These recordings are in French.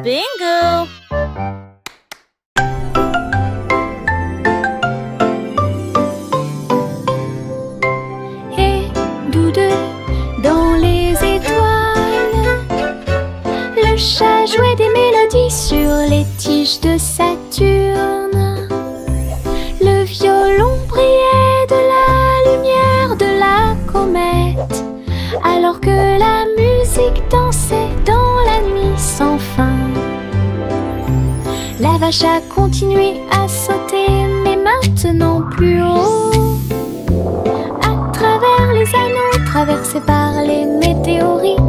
Bingo! Et nous deux, dans les étoiles, le chat jouait des mélodies sur les tiges de Saturne. Le violon brillait de la lumière de la comète, alors que la musique dansait dans la nuit sans fin. La vache a continué à sauter, mais maintenant plus haut, à travers les anneaux traversés par les météorites.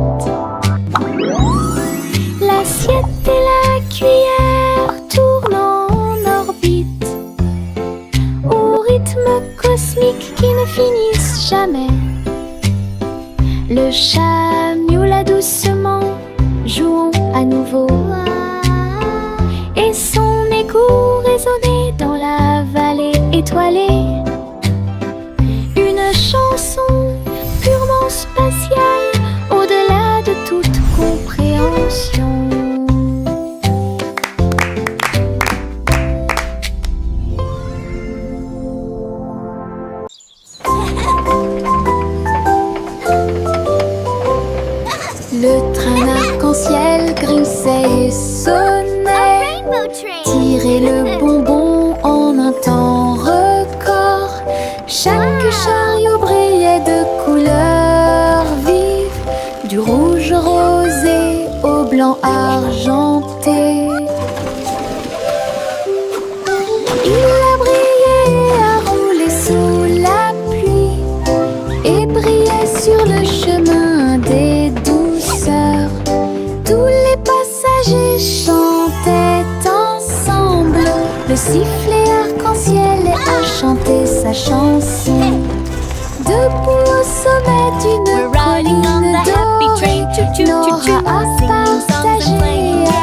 L'assiette et la cuillère tournent en orbite, au rythme cosmique qui ne finissent jamais. Le chat miaula doucement, jouons à nouveau. Et son écho résonnait dans la vallée étoilée. Une chanson purement spatiale, au-delà de toute compréhension. Le train arc-en-ciel grinçait et sonnait, tirait le bonbon en un temps record. Chaque chariot brillait de couleurs vives, du rouge rosé au blanc argenté. Il a brillé et a roulé sous la pluie et brillait sur le chemin des douceurs. Tous les passagers chantaient ensemble, le sifflet arc-en-ciel a chanté sa chanson. Debout au sommet d'une colline dorée, Nora a partagé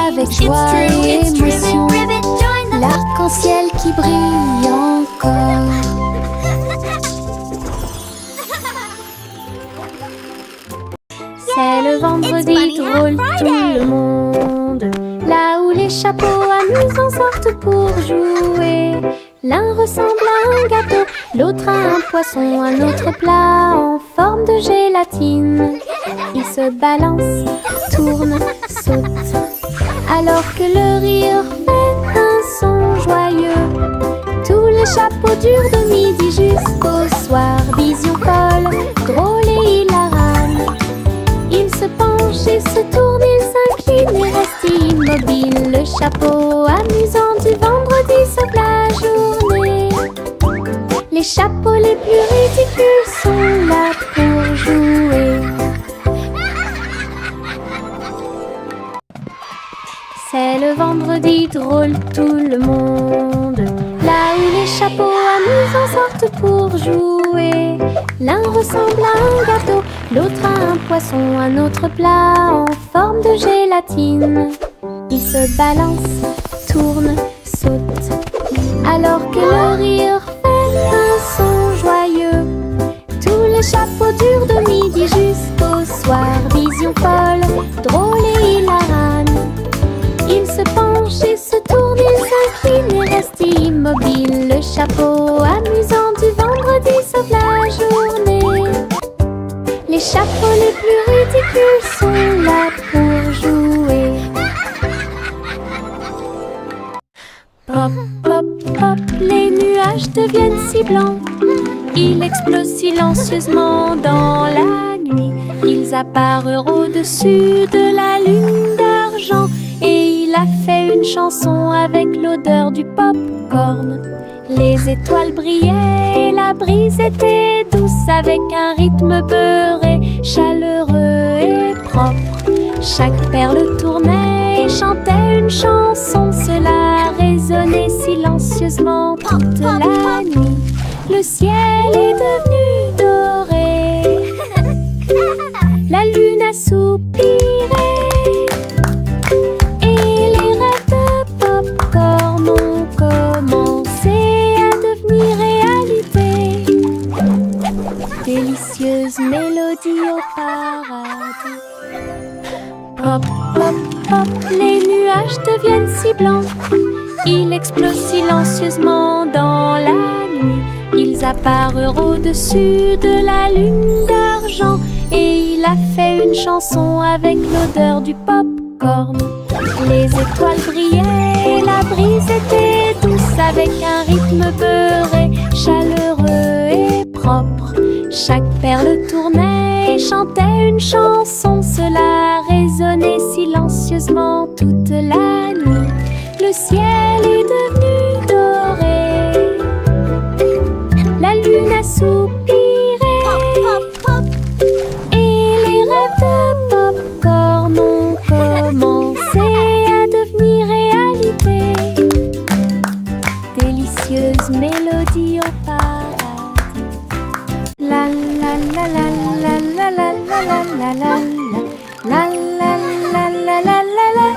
avec joie et émotion l'arc-en-ciel qui brille encore. C'est le vendredi drôle, tout le monde, là où les chapeaux amusants sortent pour jouer. L'un ressemble à un gâteau, l'autre à un poisson, un autre plat en forme de gélatine. Ils se balancent, tournent, sautent, alors que le rire fait un son joyeux. Tous les chapeaux durent de midi jusqu'au soir. Vision folle, drôle et hilarane. Ils se penchent et se tournent, ils s'inclinent et restent immobiles. Le chapeau amusant du vendredi sauve la journée. Les chapeaux les plus ridicules sont là pour jouer. C'est le vendredi drôle, tout le monde, là où les chapeaux amusants sortent pour jouer. L'un ressemble à un gâteau, l'autre à un poisson, un autre plat en forme de gélatine. Ils se balancent, tournent, sautent, alors que le rire fait un son joyeux. Tous les chapeaux durent de midi jusqu'au soir. Vision folle, drôle et hilarane. Ils se penchent et se tournent, ils s'inclinent et restent immobiles. Le chapeau amusant du vendredi sauve la journée. Les chapeaux les plus ridicules sont là pour jouer. Pop, pop, pop, les nuages deviennent si blancs. Ils explosent silencieusement dans la nuit. Ils apparurent au-dessus de la lune d'argent. Et il a fait une chanson avec l'odeur du pop-corn. Les étoiles brillaient et la brise était douce, avec un rythme beurré, chaleureux et propre. Chaque perle tournait et chantait une chanson. Cela résonnait silencieusement toute la nuit. Le ciel est devenu doré. La lune a soupiré. Délicieuse mélodie au paradis. Pop, pop, pop, les nuages nuages deviennent si blancs. Il explose silencieusement dans la nuit. Ils apparurent au-dessus de la lune d'argent. Et il a fait une chanson avec l'odeur du pop-corn. Les étoiles brillaient et la brise était douce, avec un rythme beurré, chaleureux et propre. Chaque perle tournait et chantait une chanson. Cela résonnait silencieusement toute la nuit. Le ciel est devenu doré. La lune a soupiré. Et les rêves de pop-corn ont commencé à devenir réalité. Délicieuse mélodie au paradis. La la la la la la la la la la la la la la la la.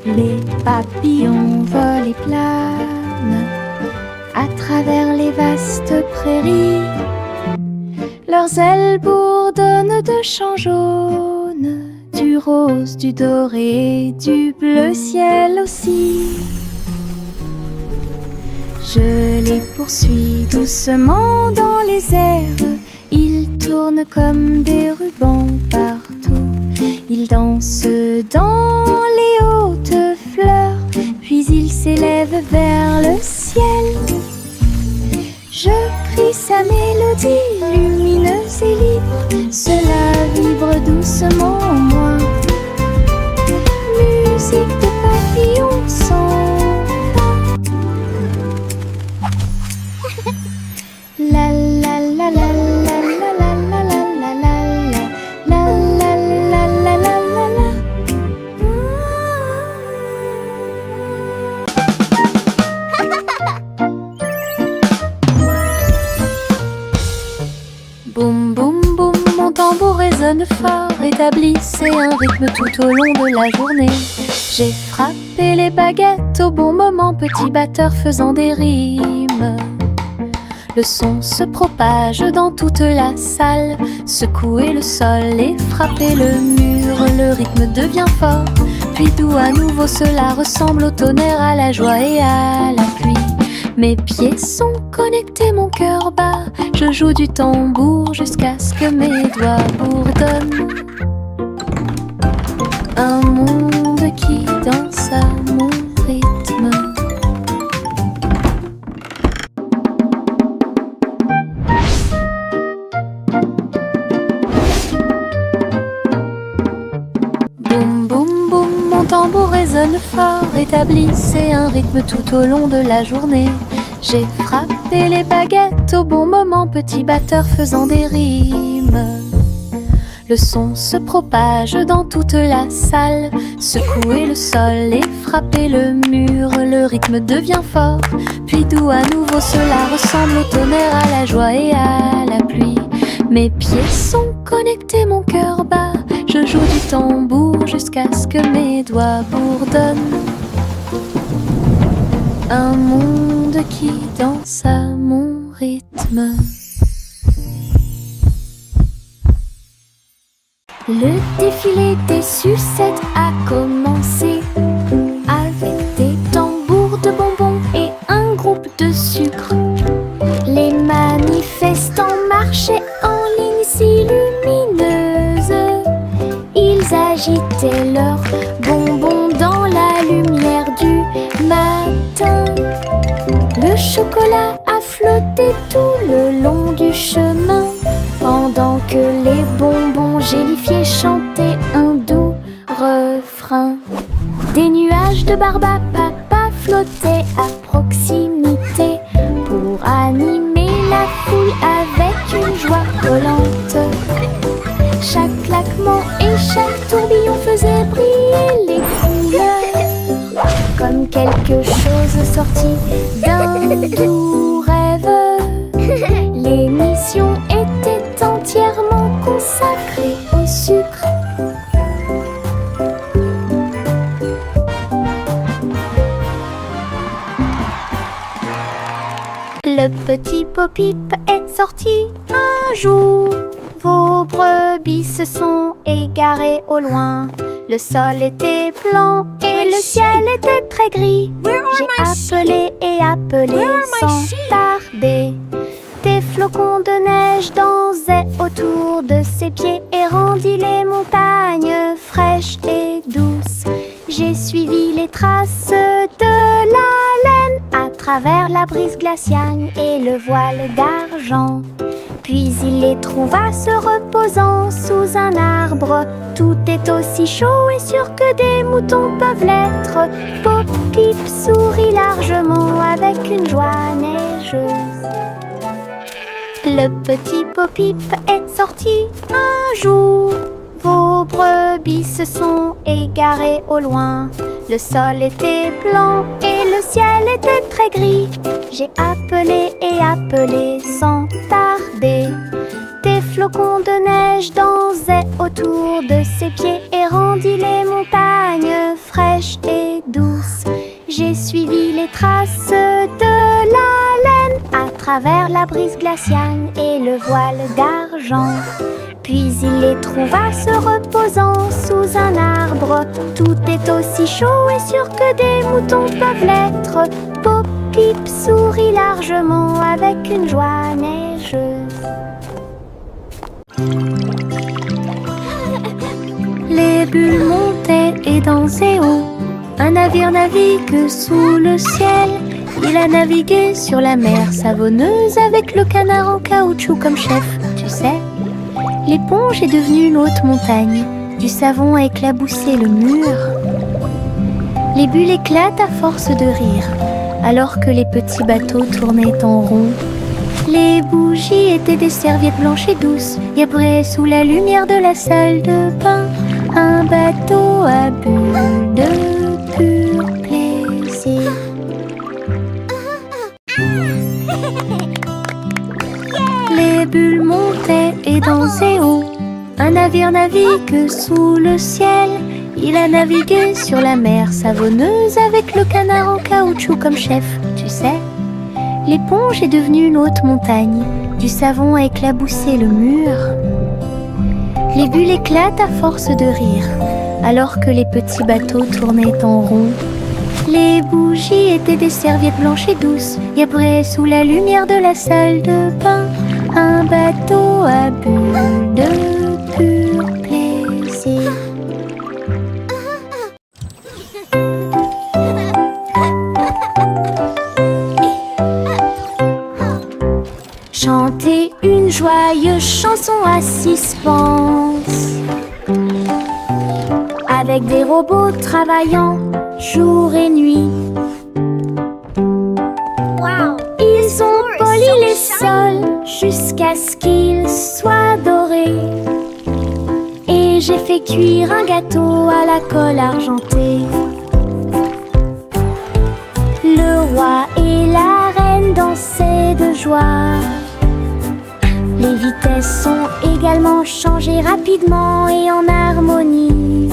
Les papillons volent et planent à travers les vastes prairies. Leurs ailes bourdonnent de chants jaunes, du rose, du doré, du bleu ciel aussi. Je les poursuis doucement dans les airs. Ils tournent comme des rubans partout. Ils dansent dans les hautes fleurs, puis ils s'élèvent vers le ciel. Je crie sa mélodie lumineuse et libre. Cela vibre doucement en moi. Musique de papillons sans fin. La la la la la la la la la la la la la la la la. Boum boum boum, mon tambour résonne fort, établissez un rythme tout au long de la journée. J'ai frappé les baguettes au bon moment, petit batteur faisant des rimes. Le son se propage dans toute la salle, secouez le sol et frappez le mur. Le rythme devient fort, puis doux à nouveau, cela ressemble au tonnerre, à la joie et à la pluie. Mes pieds sont connectés, mon cœur bat. Je joue du tambour jusqu'à ce que mes doigts bourdonnent. Un monde qui danse à mon rythme. Boum boum boum, mon tambour résonne fort, établissez un rythme tout au long de la journée. J'ai frappé les baguettes au bon moment, petit batteur faisant des rimes. Le son se propage dans toute la salle, secouez le sol et frappez le mur. Le rythme devient fort, puis doux à nouveau, cela ressemble au tonnerre, à la joie et à la pluie. Mes pieds sont connectés, mon cœur bat. Je joue du tambour jusqu'à ce que mes doigts bourdonnent. Un monde qui danse à mon rythme. Le défilé des sucettes a commencé, avec des tambours de bonbons et un groupe de sucre. Les manifestants marchaient en ligne si lumineuse. Ils agitaient leurs bonbons dans la lumière du matin. Le chocolat a flotté tout le long du chemin, pendant que les bonbons gélifiés chantaient un doux refrain. Des nuages de barbe à papa flottaient à proximité pour animer la foule avec une joie collante. Chaque claquement et chaque tourbillon faisait briller les couleurs, comme quelque chose sorti d'un doux rêve. L'émission était entièrement consacrée au sucre. Le petit Bo-Peep est sorti un jour. Vos brebis se sont égarées au loin. Le sol était bleu blanc et le ciel était très gris. J'ai appelé et appelé sans tarder. Des flocons de neige dansaient autour de ses pieds et rendit les montagnes fraîches et douces. J'ai suivi les traces de la laine à travers la brise glaciale et le voile d'argent. Puis il les trouva se reposant sous un arbre. Tout est aussi chaud et sûr que des moutons peuvent l'être. Pop-Pip sourit largement avec une joie neigeuse. Le petit Pop-Pip est sorti un jour. Vos brebis se sont égarées au loin. Le sol était blanc et le ciel était très gris. J'ai appelé et appelé sans tarder. Des flocons de neige dansaient autour de ses pieds et rendit les montagnes fraîches et douces. J'ai suivi les traces de la laine à travers la brise glaciale et le voile d'argent. Puis il les trouva se reposant sous un arbre. Tout est aussi chaud et sûr que des moutons peuvent l'être. Pop-Pip sourit largement avec une joie neigeuse. Les bulles montaient et dansaient haut. Un navire navigue sous le ciel. Il a navigué sur la mer savonneuse avec le canard en caoutchouc comme chef, tu sais. L'éponge est devenue une haute montagne. Du savon a éclaboussé le mur. Les bulles éclatent à force de rire, alors que les petits bateaux tournaient en rond. Les bougies étaient des serviettes blanches et douces. Y brillait sous la lumière de la salle de bain un bateau à bulles de pur plaisir. Les bulles montaient et dansaient haut. Un navire navigue sous le ciel. Il a navigué sur la mer savonneuse avec le canard en caoutchouc comme chef, tu sais. L'éponge est devenue une haute montagne. Du savon a éclaboussé le mur. Les bulles éclatent à force de rire, alors que les petits bateaux tournaient en rond. Les bougies étaient des serviettes blanches et douces. Y brillait sous la lumière de la salle de bain un bateau à bulles de pur plaisir. Chanter une joyeuse chanson à suspense, avec des robots travaillant jour et nuit. Ils ont poli les sols jusqu'à ce qu'ils soient dorés. Et j'ai fait cuire un gâteau à la colle argentée. Le roi et la reine dansaient de joie. Les vitesses sont également changées rapidement et en harmonie.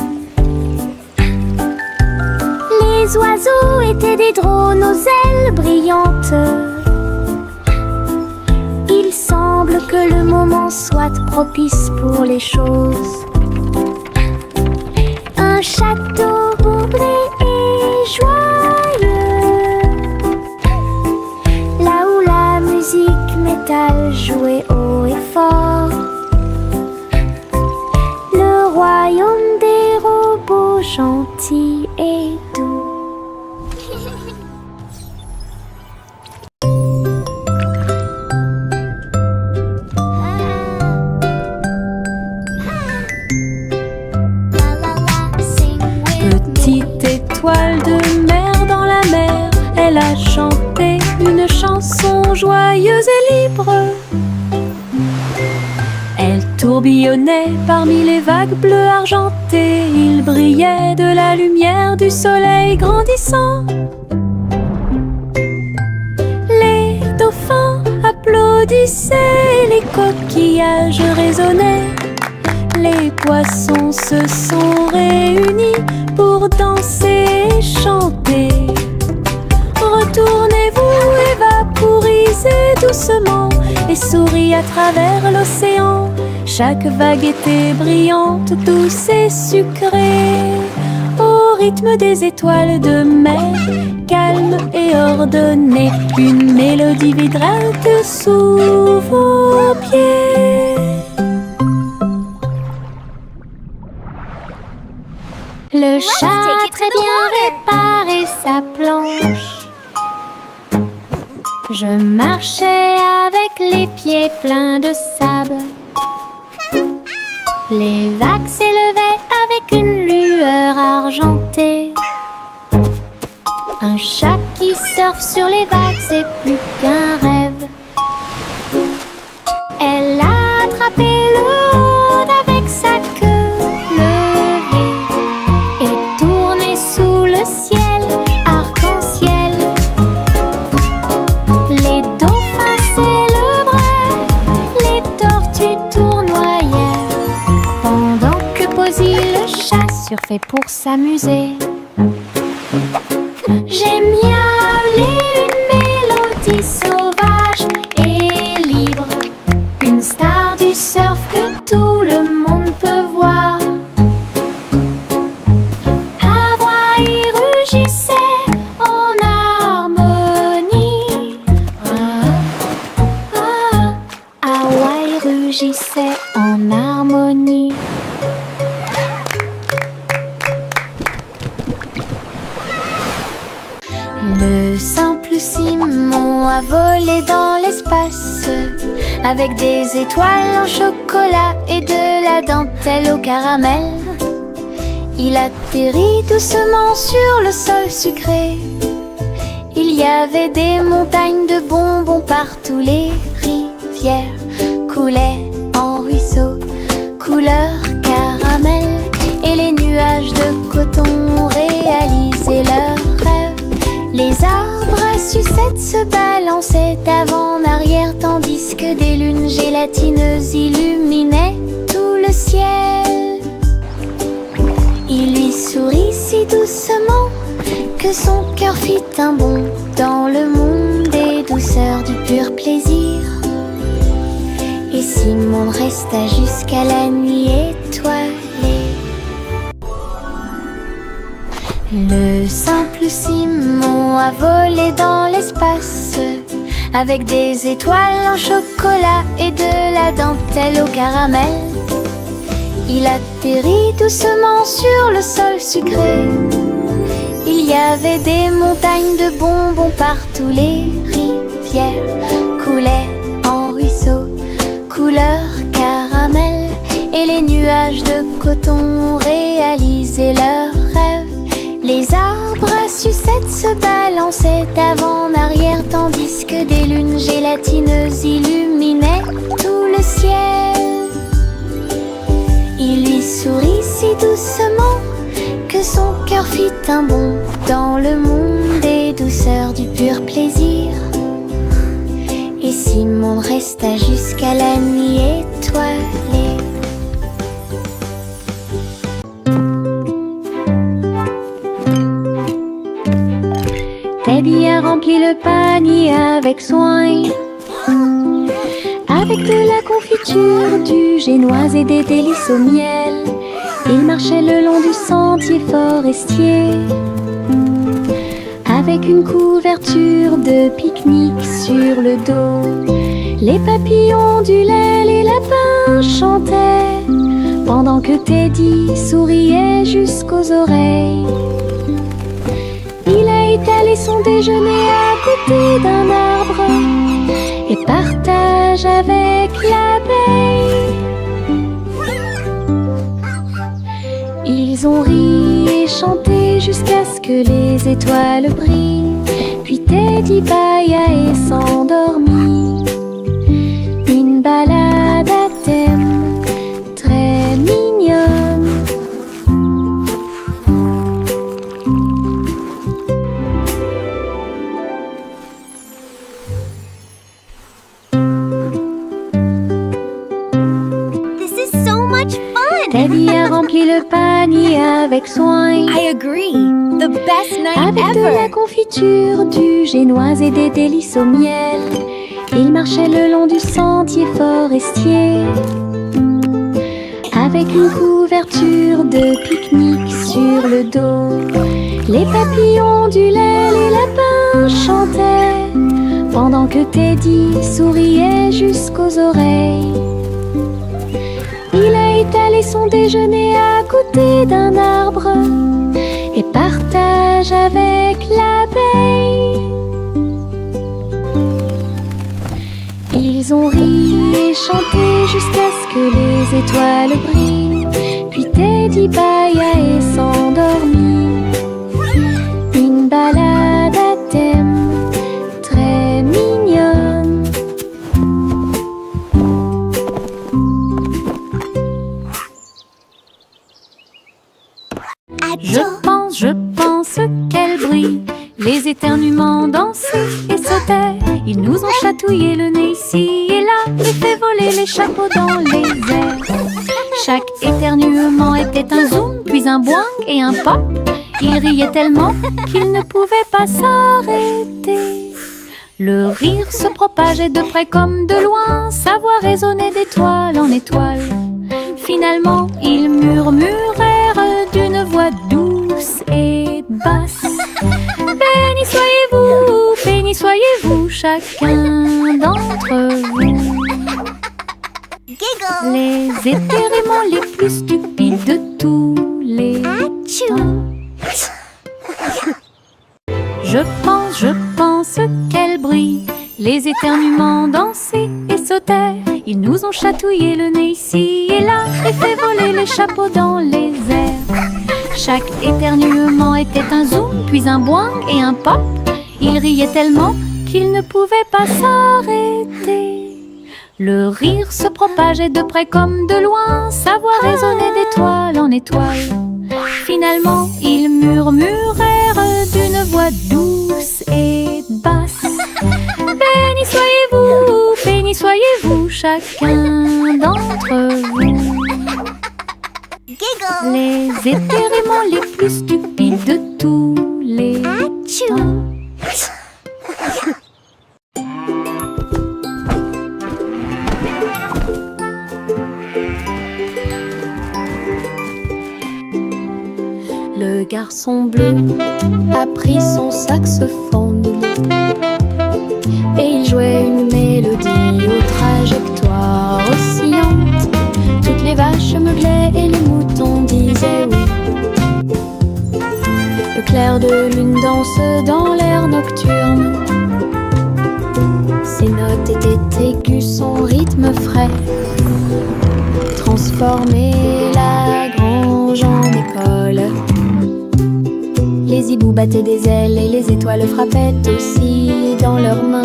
Les oiseaux étaient des drones aux ailes brillantes. Il semble que le moment soit propice pour les choses. Un château bourré et joyeux, là où la musique métal jouait haut et fort. Le royaume des robots gentils et doux. Petite étoile de mer dans la mer, elle a chanté une chanson joyeuse et libre. Elle tourbillonnait parmi les vagues bleues argentées. Il brillait de la lumière du soleil grandissant. Les dauphins applaudissaient, les coquillages résonnaient. Les poissons se sont réunis pour danser et chanter. Retournez-vous et vaporisez doucement et souris à travers l'océan. Chaque vague était brillante, douce et sucrée. Au rythme des étoiles de mer, calme et ordonnée, une mélodie vibrante sous vos pieds. Le chat a très bien réparé sa planche. Je marchais avec les pieds pleins de sable. Les vagues s'élevaient avec une lueur argentée. Un chat qui surfe sur les vagues, c'est plus qu'un rêve. Elle a attrapé le monde avec sa queue levée et tourné sous le ciel arc-en-ciel. Les dauphins célébraient, les tortues tournoyaient, pendant que Posy le chat surfait pour s'amuser. J'ai miaulé une mélodie sauvage et libre, une star du surf que tout le monde peut voir. Hawaï rugissait en harmonie. Hawaï rugissait en harmonie. Le simple Simon a volé dans l'espace, avec des étoiles en chocolat et de la dentelle au caramel. Il atterrit doucement sur le sol sucré. Il y avait des montagnes de bonbons partout. Les rivières coulaient en ruisseaux, couleur caramel. Et les nuages de coton réalisaient leurs rêves. Les arbres à sucettes se balançaient avant-arrière, tandis que des lunes gélatineuses illuminaient tout le ciel. Il lui sourit si doucement que son cœur fit un bond dans le monde des douceurs du pur plaisir. Et Simon resta jusqu'à la nuit étoilée. Le simple Simon a volé dans l'espace, avec des étoiles en chocolat et de la dentelle au caramel. Il atterrit doucement sur le sol sucré. Il y avait des montagnes de bonbons partout. Les rivières coulaient en ruisseaux, couleur caramel. Et les nuages de coton réalisaient leurs rêves. Les arbres à sucettes se balançaient avant-arrière, tandis que des lunes gélatineuses illuminaient tout le ciel. Il lui sourit si doucement que son cœur fit un bond dans le monde des douceurs du pur plaisir. Et Simon resta jusqu'à la nuit étoilée. Teddy a rempli le panier avec soin, avec de la confiture, du génoise et des délices au miel. Il marchait le long du sentier forestier, avec une couverture de pique-nique sur le dos. Les papillons ondulaient, les lapins chantaient, pendant que Teddy souriait jusqu'aux oreilles. Il a étalé son déjeuner à côté d'un arbre et partage avec l'abeille. Ils ont ri et chanté jusqu'à ce que les étoiles brillent. Puis Teddy bâilla et s'endormit. Une balade à thème très mignonne. Teddy a rempli le panier avec soin. I agree. The best night avec ever. de la confiture, du génoise et des délices au miel. Il marchait le long du sentier forestier, avec une couverture de pique-nique sur le dos. Les papillons ondulaient, les lapins chantaient, pendant que Teddy souriait jusqu'aux oreilles. Il a étalé son déjeuner à côté d'un arbre et partage avec l'abeille. Ils ont ri et chanté jusqu'à ce que les étoiles brillent. Puis Teddy bâilla et s'endormit. Une balade à thème très mignonne. Je pense qu'elle brille. Les éternuements dansaient et sautaient. Ils nous ont chatouillé le nez ici et là et fait voler les chapeaux dans les airs. Chaque éternuement était un zoom, puis un boing et un pop. Ils riaient tellement qu'ils ne pouvaient pas s'arrêter. Le rire se propageait de près comme de loin, sa voix résonnait d'étoile en étoile. Finalement, ils murmurèrent d'une voix douce et basse. Béni soyez-vous, chacun d'entre vous. Giggle. Les éternuements les plus stupides de tous les temps. Je pense qu'elle brille. Les éternuements dansaient et sautaient. Ils nous ont chatouillé le nez ici et là et fait voler les chapeaux dans les airs. Chaque éternuement était un zoom, puis un boing et un pop. Ils riaient tellement qu'ils ne pouvaient pas s'arrêter. Le rire se propageait de près comme de loin, sa voix résonnait d'étoile en étoile. Finalement, ils murmurèrent d'une voix douce et basse. Béni soyez-vous, chacun d'entre vous. Giggle. Les éternuements les plus stupides de tous les temps. Le garçon bleu a pris son saxophone et il jouait une mélodie aux trajectoires oscillantes. Toutes les vaches meuglaient et les moutons disaient oui. Le clair de lune danse dans l'air nocturne. Ses notes étaient aiguës, son rythme frais transformait la grange en école. Les hiboux battaient des ailes et les étoiles frappaient aussi dans leurs mains.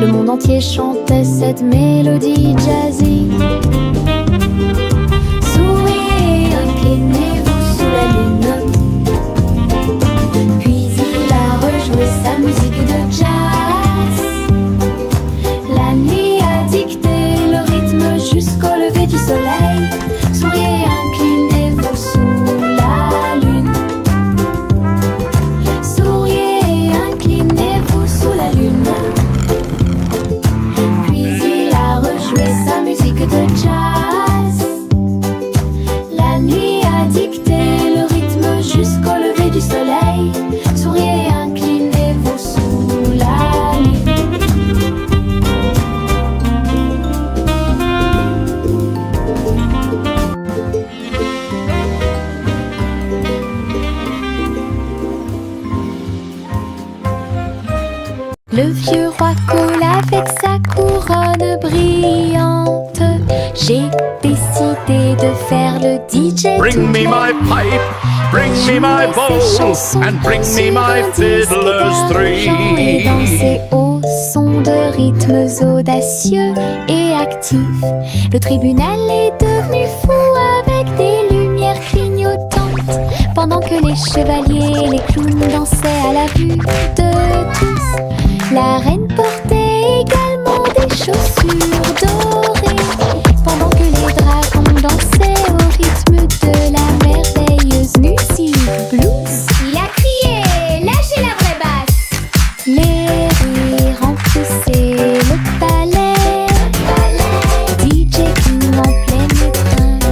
Le monde entier chantait cette mélodie jazzy. Souriez, inclinez-vous sous la lune. Puis il a rejoué sa musique de jazz. La nuit a dicté le rythme jusqu'au lever du soleil. Souriez, inclinez-vous sous la lune. Souriez, inclinez-vous sous la lune. Puis il a rejoué sa musique de jazz. La nuit a dicté le rythme jusqu'au lever du soleil. Souriez, inclinez-vous sous la lune. Le vieux roi coule avec sa couronne brillante. J'ai décidé de faire le DJ. Bring me my pipe, bring me my bowl, and bring me my fiddler's Et danser three. au son de rythmes audacieux et actifs. Le tribunal est devenu fou avec des lumières clignotantes, pendant que les chevaliers et les clowns dansaient à la vue de tous. La reine portait également des chaussures dorées, pendant que les dragons dansaient au rythme de la merveilleuse musique blues. Il a crié, lâchez la vraie basse. Les rires emplissaient le palais. DJ King en pleine étreinte.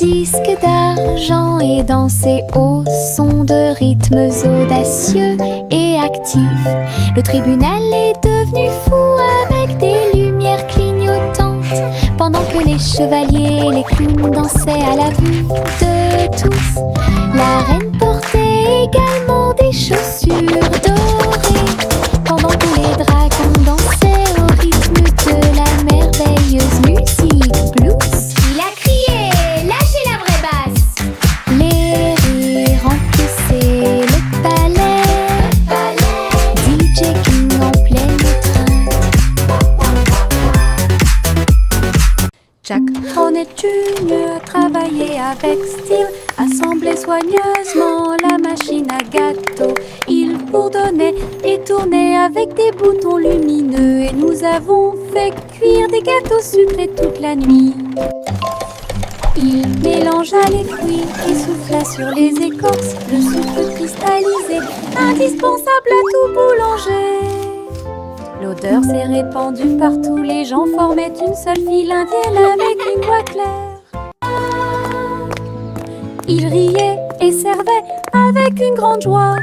disque d'argent et danser au son de rythmes audacieux et actifs. Le tribunal est devenu fou avec des lumières clignotantes, pendant que les chevaliers et les clowns dansaient à la vue de tous. La reine portait également des chaussures dorées, pendant que les dragons dansaient au rythme de la merveilleuse musique blues. Il a crié, lâchez la vraie basse. Les rires remplissaient le palais, DJ King en pleine train. Jack Hornet Jr. travaillait avec style, assemblait soigneusement la machine à gâteau. Il bourdonnait et tournait avec des boutons lumineux, et nous avons fait cuire des gâteaux sucrés toute la nuit. Il mélangea les fruits et souffla sur les écorces le sucre cristallisé, indispensable à tout boulanger. L'odeur s'est répandue partout, les gens formaient une seule file indienne avec une voix claire. Il riait et servait avec une grande joie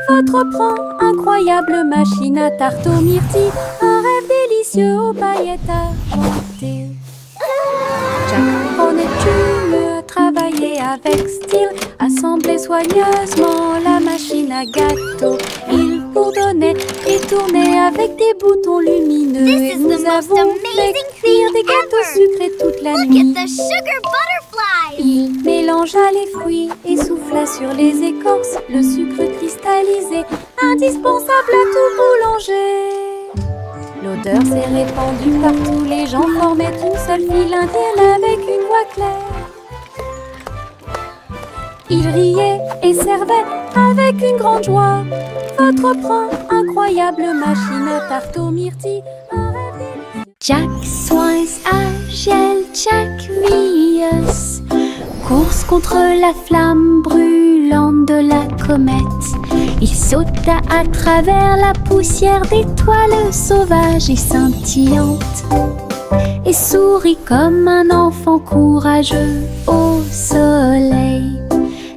votre pran, incroyable machine à tarte aux myrtilles, un rêve délicieux aux paillettes argentées. Jack Hornet Jr. travaillait avec style, assemblait soigneusement la machine à gâteau. Il bourdonnait et tournait avec des boutons lumineux, et nous avons fait cuire des gâteaux sucrés toute la nuit. The sugar butterfly. Il mélangea les fruits et souffla sur les écorces le sucre cristallisé, indispensable à tout boulanger. L'odeur s'est répandue partout, les gens formaient une seule file indienne avec une voix claire. Il riait et servait avec une grande joie votre pran, incroyable machine à tarte aux myrtilles, un rêve délicieux. Jack Swines Agile, Jack Rios, course contre la flamme brûlante de la comète. Il sauta à travers la poussière d'étoiles sauvages et scintillantes, et sourit comme un enfant courageux au soleil.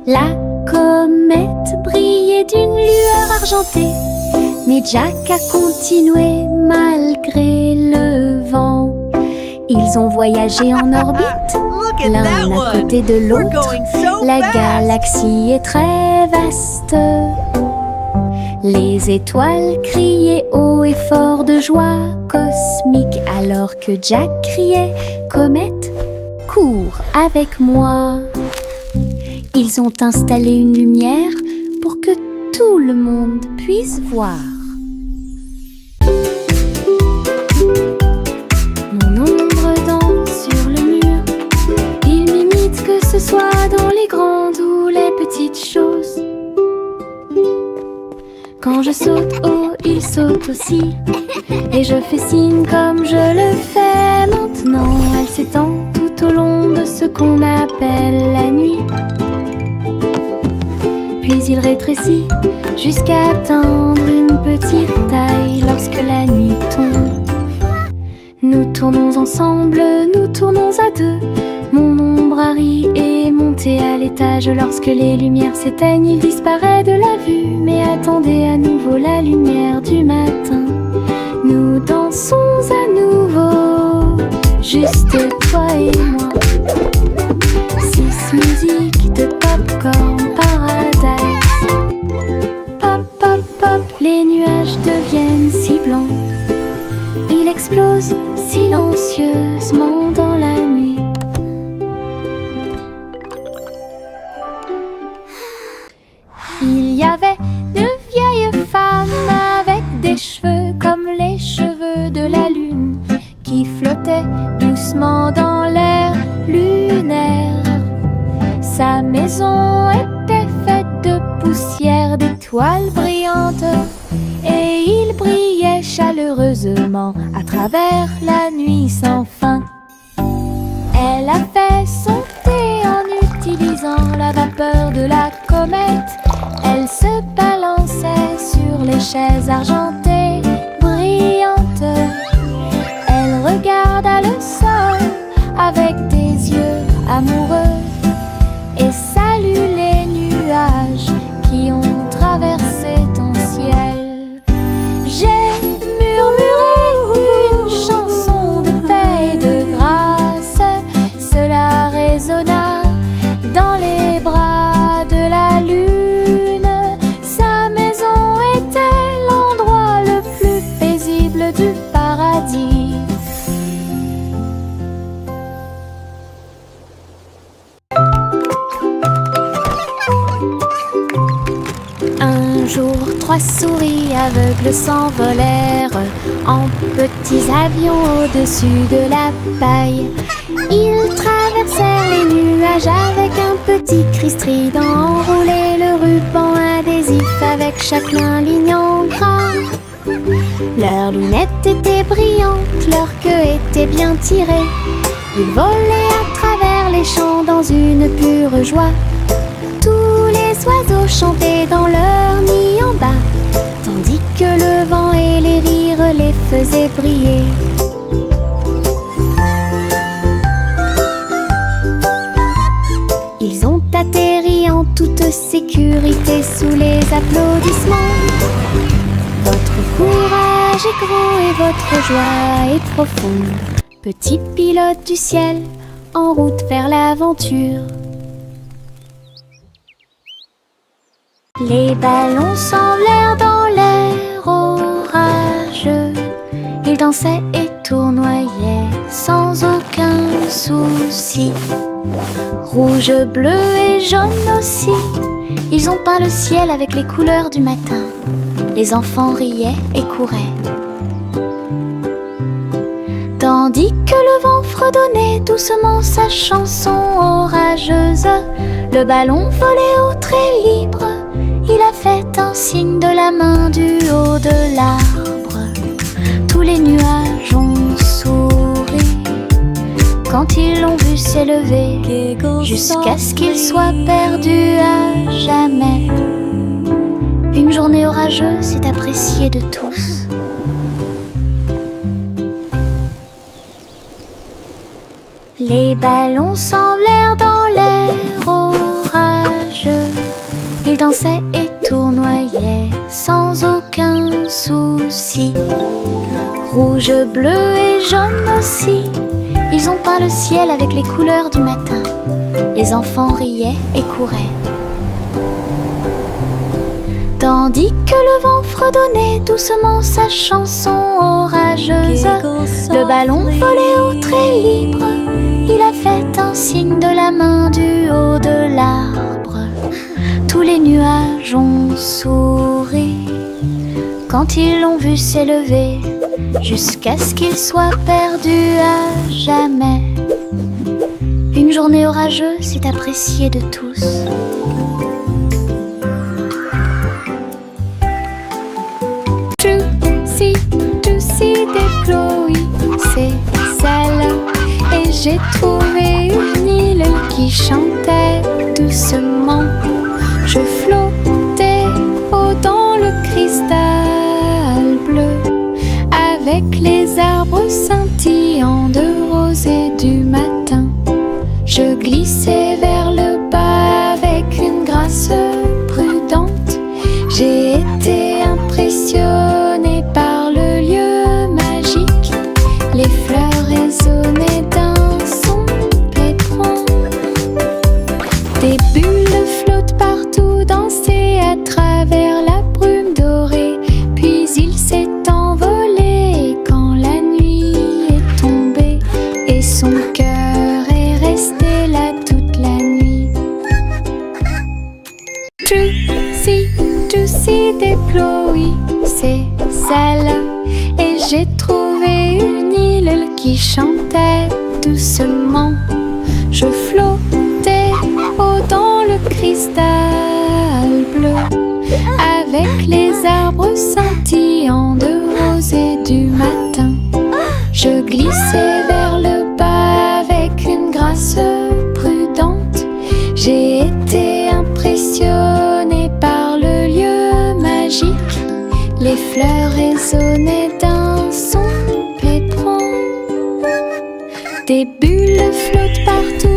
La comète brillait d'une lueur argentée, mais Jack a continué malgré le vent. Ils ont voyagé en orbite, l'un à côté de l'autre. La galaxie est très vaste. Les étoiles criaient haut et fort de joie cosmique, alors que Jack criait « Comète, cours avec moi !» Ils ont installé une lumière pour que tout le monde puisse voir. Mon ombre danse sur le mur. Il m'imite que ce soit dans les grandes ou les petites choses. Quand je saute haut, il saute aussi, et je fais signe comme je le fais maintenant. Elle s'étend tout au long de ce qu'on appelle la nuit. Puis il rétrécit jusqu'à atteindre une petite taille lorsque la nuit tombe. Nous tournons ensemble, nous tournons à deux. Mon ombre Harry est monté à l'étage. Lorsque les lumières s'éteignent, il disparaît de la vue. Mais attendez à nouveau la lumière du matin. Nous dansons à nouveau, juste toi et moi. 6 musiques de popcorn paradise. Pop, pop, pop, les nuages deviennent si blancs. Il explose silencieusement dans la nuit. Il y avait de vieilles femmes avec des cheveux comme les cheveux de la lune, qui flottaient doucement dans l'air lunaire. Sa maison était faite de poussière, d'étoiles brillantes, et il brillait chaleureusement à travers la nuit sans fin. Elle a fait son thé en utilisant la vapeur de la comète. Elle se balançait sur les chaises argentées brillantes. Elle regarda le sol avec des yeux amoureux. jour, 3 souris aveugles s'envolèrent en petits avions au-dessus de la paille. Ils traversèrent les nuages avec un petit cri strident, enroulé le ruban adhésif avec chaque main ligne en gras. Leurs lunettes étaient brillantes, leur queue était bien tirée. Ils volaient à travers les champs dans une pure joie. Tous les oiseaux chantaient dans leur nid en bas, tandis que le vent et les rires les faisaient briller. Ils ont atterri en toute sécurité sous les applaudissements. Votre courage est grand et votre joie est profonde, petits pilotes du ciel en route vers l'aventure. Les ballons s'envolèrent dans l'air orageux. Ils dansaient et tournoyaient sans aucun souci. Rouge, bleu et jaune aussi, ils ont peint le ciel avec les couleurs du matin. Les enfants riaient et couraient, tandis que le vent fredonnait doucement sa chanson orageuse. Le ballon volait au trait libre, il a fait un signe de la main du haut de l'arbre. Tous les nuages ont souri quand ils l'ont vu s'élever, jusqu'à ce qu'il soit perdu à jamais. Une journée orageuse est appréciée de tous. Les ballons s'envolèrent dans l'air orageux. Ils dansaient et tournoyaient sans aucun souci. Rouge, bleu et jaune aussi, ils ont peint le ciel avec les couleurs du matin. Les enfants riaient et couraient, tandis que le vent fredonnait doucement sa chanson orageuse. Le ballon volait au trait libre, il a fait un signe de la main du haut de l'arbre. Tous les nuages ont souri quand ils l'ont vu s'élever, jusqu'à ce qu'il soit perdu à jamais. Une journée orageuse est appréciée de tous. C'est celle, et j'ai trouvé une île qui chantait doucement. Je flottais haut dans le cristal bleu, avec les arbres scintillants de rosée du matin. Je glissais vers le bas avec une grâce prudente. J'ai été impressionnée par le lieu magique. Les fleurs résonnaient d'un son pétrant. Des bulles flottent partout, dansaient à travers la brume dorée. Puis il s'est envolé quand la nuit est tombée, et son cœur est resté là toute la nuit. Juicy déploie, c'est celle, et j'ai trouvé une île qui chantait doucement. Je flottais haut dans le cristal bleu, avec les arbres scintillants de rosée du matin. Je glissais vers le bas avec une grâce prudente. J'ai été impressionnée par le lieu magique. Les fleurs résonnaient d'un son pétrant. Des bulles flottent partout,